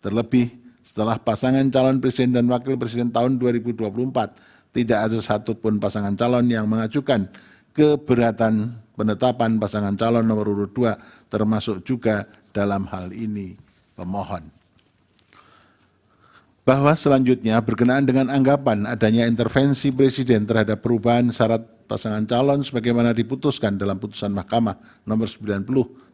Terlebih setelah pasangan calon presiden dan wakil presiden tahun 2024, tidak ada satupun pasangan calon yang mengajukan keberatan penetapan pasangan calon nomor urut 2, termasuk juga dalam hal ini pemohon. Bahwa selanjutnya berkenaan dengan anggapan adanya intervensi presiden terhadap perubahan syarat pasangan calon sebagaimana diputuskan dalam putusan Mahkamah nomor 90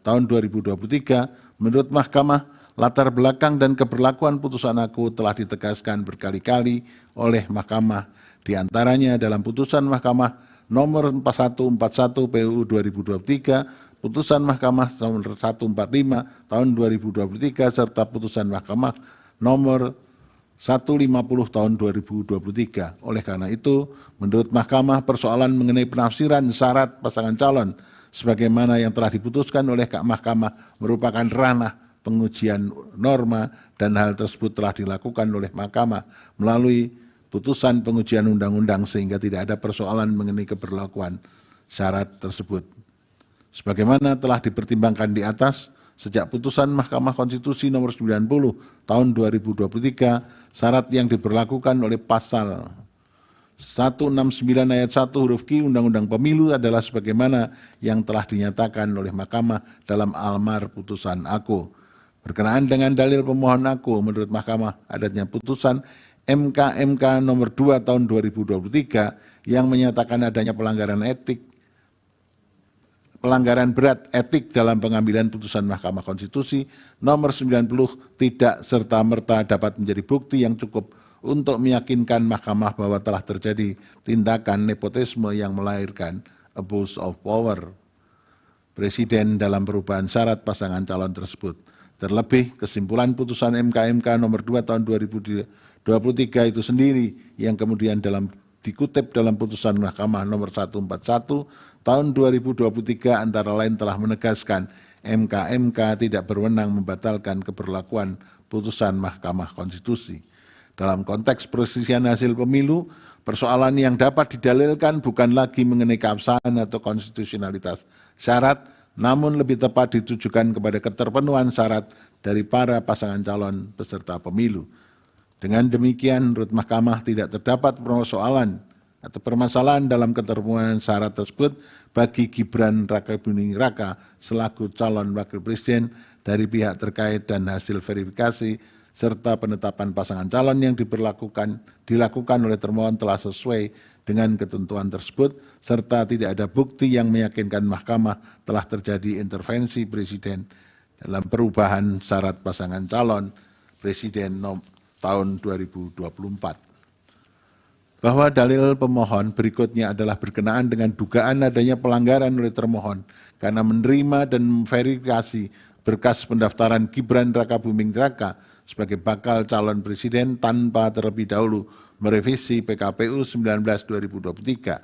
tahun 2023, menurut Mahkamah, latar belakang dan keberlakuan putusan aku telah ditegaskan berkali-kali oleh Mahkamah, diantaranya dalam putusan Mahkamah nomor 4141 PUU 2023, putusan Mahkamah nomor 145 tahun 2023, serta putusan Mahkamah nomor 150 tahun 2023. Oleh karena itu, menurut Mahkamah, persoalan mengenai penafsiran syarat pasangan calon sebagaimana yang telah diputuskan oleh Mahkamah merupakan ranah pengujian norma dan hal tersebut telah dilakukan oleh Mahkamah melalui putusan pengujian undang-undang sehingga tidak ada persoalan mengenai keberlakuan syarat tersebut. Sebagaimana telah dipertimbangkan di atas, sejak putusan Mahkamah Konstitusi nomor 90 tahun 2023, syarat yang diberlakukan oleh pasal 169 ayat 1 huruf Q Undang-Undang Pemilu adalah sebagaimana yang telah dinyatakan oleh Mahkamah dalam almar putusan aku. Berkenaan dengan dalil pemohon aku, menurut Mahkamah adanya putusan MK nomor 2 tahun 2023 yang menyatakan adanya pelanggaran berat etik dalam pengambilan putusan Mahkamah Konstitusi nomor 90 tidak serta-merta dapat menjadi bukti yang cukup untuk meyakinkan Mahkamah bahwa telah terjadi tindakan nepotisme yang melahirkan abuse of power presiden dalam perubahan syarat pasangan calon tersebut. Terlebih, kesimpulan putusan MK nomor 2 tahun 2023 itu sendiri yang kemudian dikutip dalam putusan Mahkamah nomor 141 tahun 2023 antara lain telah menegaskan MK tidak berwenang membatalkan keberlakuan putusan Mahkamah Konstitusi. Dalam konteks perselisihan hasil pemilu, persoalan yang dapat didalilkan bukan lagi mengenai keabsahan atau konstitusionalitas syarat, namun lebih tepat ditujukan kepada keterpenuhan syarat dari para pasangan calon peserta pemilu. Dengan demikian, menurut Mahkamah tidak terdapat persoalan atau permasalahan dalam keterpenuhan syarat tersebut bagi Gibran Rakabuming Raka selaku calon wakil presiden dari pihak terkait dan hasil verifikasi serta penetapan pasangan calon yang dilakukan oleh termohon telah sesuai dengan ketentuan tersebut serta tidak ada bukti yang meyakinkan Mahkamah telah terjadi intervensi presiden dalam perubahan syarat pasangan calon presiden tahun 2024. Bahwa dalil pemohon berikutnya adalah berkenaan dengan dugaan adanya pelanggaran oleh termohon karena menerima dan memverifikasi berkas pendaftaran Gibran Rakabuming Raka sebagai bakal calon presiden tanpa terlebih dahulu merevisi PKPU 19/2023.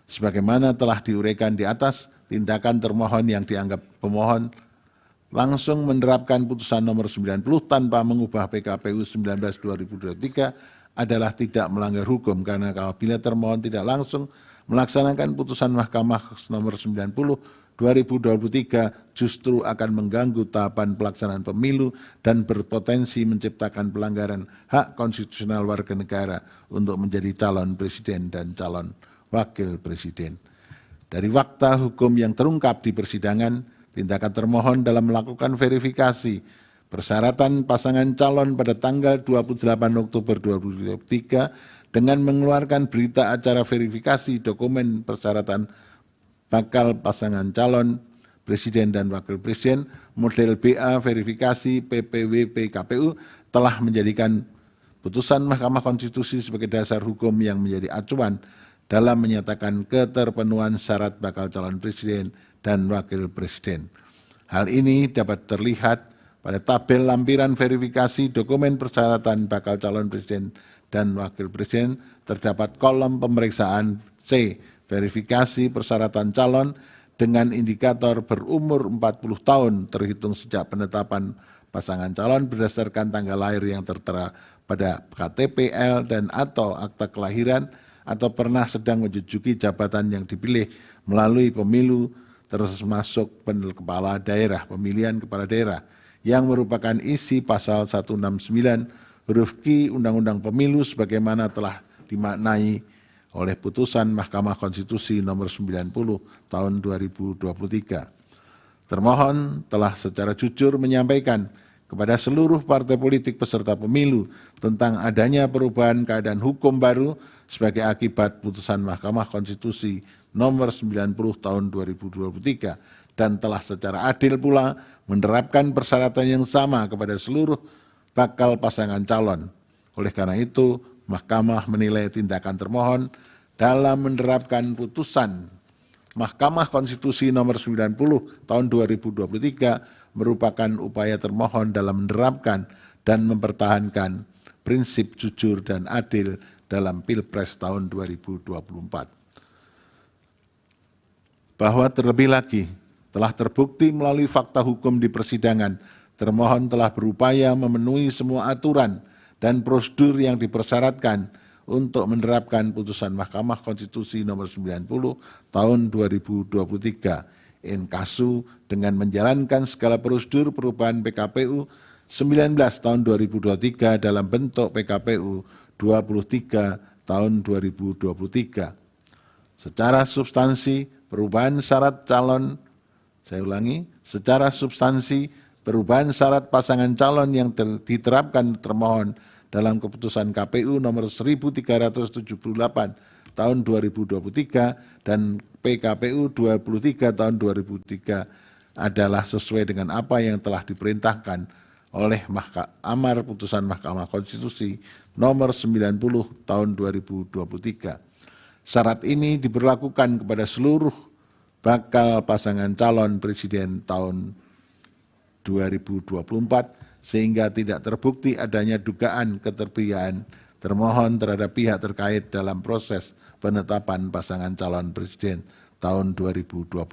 Sebagaimana telah diuraikan di atas, tindakan termohon yang dianggap pemohon langsung menerapkan putusan nomor 90 tanpa mengubah PKPU 19/2023 adalah tidak melanggar hukum karena apabila termohon tidak langsung melaksanakan putusan Mahkamah nomor 90/2023 justru akan mengganggu tahapan pelaksanaan pemilu dan berpotensi menciptakan pelanggaran hak konstitusional warga negara untuk menjadi calon presiden dan calon wakil presiden. Dari fakta hukum yang terungkap di persidangan, tindakan termohon dalam melakukan verifikasi persyaratan pasangan calon pada tanggal 28 Oktober 2023 dengan mengeluarkan berita acara verifikasi dokumen persyaratan bakal pasangan calon presiden dan wakil presiden model BA verifikasi PPWP KPU telah menjadikan putusan Mahkamah Konstitusi sebagai dasar hukum yang menjadi acuan dalam menyatakan keterpenuhan syarat bakal calon presiden dan wakil presiden. Hal ini dapat terlihat pada tabel lampiran verifikasi dokumen persyaratan bakal calon presiden dan wakil presiden terdapat kolom pemeriksaan C, verifikasi persyaratan calon dengan indikator berumur 40 tahun terhitung sejak penetapan pasangan calon berdasarkan tanggal lahir yang tertera pada KTP-L dan atau akta kelahiran atau pernah sedang menduduki jabatan yang dipilih melalui pemilu termasuk pemilihan kepala daerah yang merupakan isi pasal 169 huruf Q Undang-Undang Pemilu sebagaimana telah dimaknai oleh putusan Mahkamah Konstitusi nomor 90 tahun 2023. Termohon telah secara jujur menyampaikan kepada seluruh partai politik peserta pemilu tentang adanya perubahan keadaan hukum baru sebagai akibat putusan Mahkamah Konstitusi nomor 90 tahun 2023 dan telah secara adil pula menerapkan persyaratan yang sama kepada seluruh bakal pasangan calon. Oleh karena itu, Mahkamah menilai tindakan termohon dalam menerapkan putusan Mahkamah Konstitusi nomor 90 tahun 2023 merupakan upaya termohon dalam menerapkan dan mempertahankan prinsip jujur dan adil dalam Pilpres tahun 2024. Bahwa terlebih lagi telah terbukti melalui fakta hukum di persidangan, termohon telah berupaya memenuhi semua aturan dan prosedur yang dipersyaratkan untuk menerapkan putusan Mahkamah Konstitusi nomor 90 tahun 2023 in casu dengan menjalankan segala prosedur perubahan PKPU 19 tahun 2023 dalam bentuk PKPU 23 tahun 2023. Secara substansi perubahan syarat calon, saya ulangi, secara substansi perubahan syarat pasangan calon yang diterapkan termohon dalam keputusan KPU nomor 1378 tahun 2023 dan PKPU 23 tahun 2003 adalah sesuai dengan apa yang telah diperintahkan oleh amar putusan Mahkamah Konstitusi nomor 90 tahun 2023. Syarat ini diberlakukan kepada seluruh bakal pasangan calon presiden tahun 2024 sehingga tidak terbukti adanya dugaan keterpihakan termohon terhadap pihak terkait dalam proses penetapan pasangan calon presiden tahun 2024.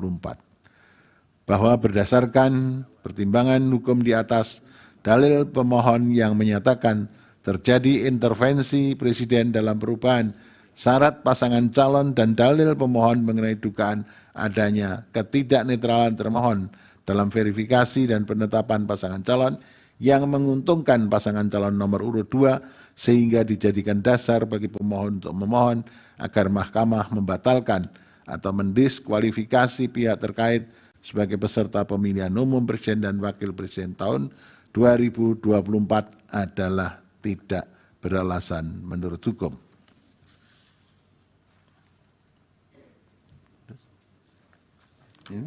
Bahwa berdasarkan pertimbangan hukum di atas, dalil pemohon yang menyatakan terjadi intervensi presiden dalam perubahan syarat pasangan calon dan dalil pemohon mengenai dugaan adanya ketidaknetralan termohon dalam verifikasi dan penetapan pasangan calon yang menguntungkan pasangan calon nomor urut 2 sehingga dijadikan dasar bagi pemohon untuk memohon agar mahkamah membatalkan atau mendiskualifikasi pihak terkait sebagai peserta pemilihan umum presiden dan wakil presiden tahun 2024 adalah tidak beralasan menurut hukum. Ini